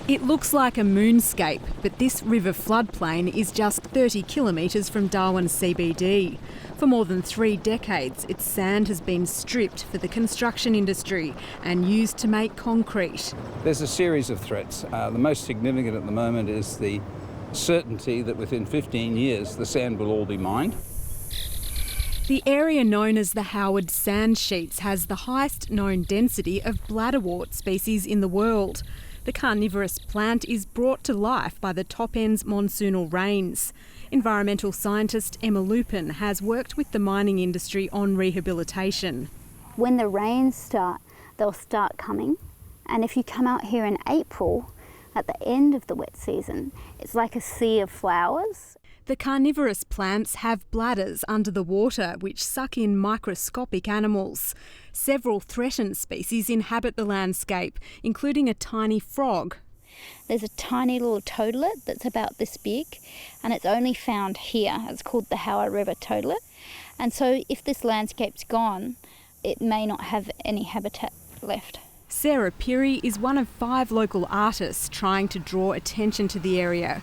It looks like a moonscape, but this river floodplain is just 30 kilometres from Darwin CBD. For more than 3 decades, its sand has been stripped for the construction industry and used to make concrete. There's a series of threats. The most significant at the moment is the certainty that within 15 years the sand will all be mined. The area known as the Howard Sand Sheets has the highest known density of bladderwort species in the world. The carnivorous plant is brought to life by the top end's monsoonal rains. Environmental scientist Emma Lupin has worked with the mining industry on rehabilitation. When the rains start, they'll start coming. And if you come out here in April, at the end of the wet season, it's like a sea of flowers. The carnivorous plants have bladders under the water which suck in microscopic animals. Several threatened species inhabit the landscape, including a tiny frog. There's a tiny little toadlet that's about this big, and it's only found here. It's called the Howard River toadlet. And so if this landscape's gone, it may not have any habitat left. Sarah Peary is one of 5 local artists trying to draw attention to the area.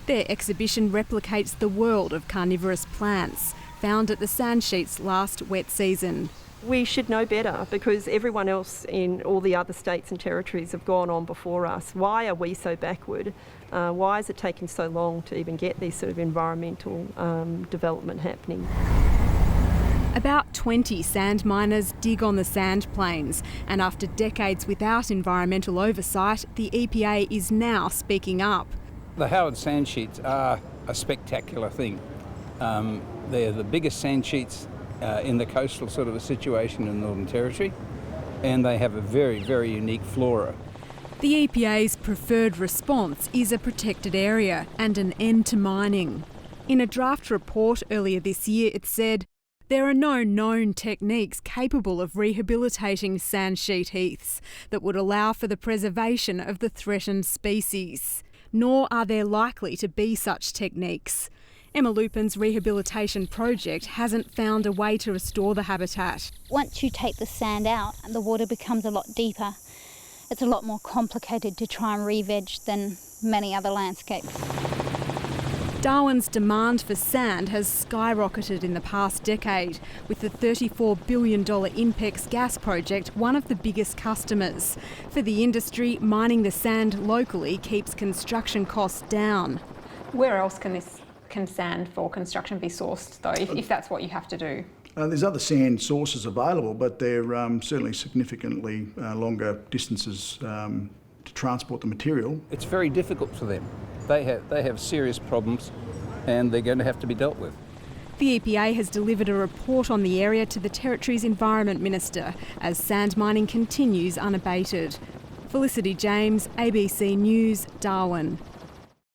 Their exhibition replicates the world of carnivorous plants found at the sand sheets last wet season. We should know better because everyone else in all the other states and territories have gone on before us. Why are we so backward? Why is it taking so long to even get this sort of environmental development happening? About 20 sand miners dig on the sand plains, and after decades without environmental oversight, the EPA is now speaking up. The Howard Sand Sheets are a spectacular thing. They're the biggest sand sheets in the coastal sort of a situation in the Northern Territory, and they have a very, very unique flora. The EPA's preferred response is a protected area and an end to mining. In a draft report earlier this year, it said, there are no known techniques capable of rehabilitating sand sheet heaths that would allow for the preservation of the threatened species. Nor are there likely to be such techniques. Emma Lupin's rehabilitation project hasn't found a way to restore the habitat. Once you take the sand out, the water becomes a lot deeper. It's a lot more complicated to try and re-veg than many other landscapes. Darwin's demand for sand has skyrocketed in the past decade, with the $34 billion INPEX gas project one of the biggest customers. For the industry, mining the sand locally keeps construction costs down. Where else can sand for construction be sourced, though, if that's what you have to do? There's other sand sources available, but they're certainly significantly longer distances to transport the material. It's very difficult for them. They have serious problems and they're going to have to be dealt with. The EPA has delivered a report on the area to the Territory's Environment Minister as sand mining continues unabated. Felicity James, ABC News, Darwin.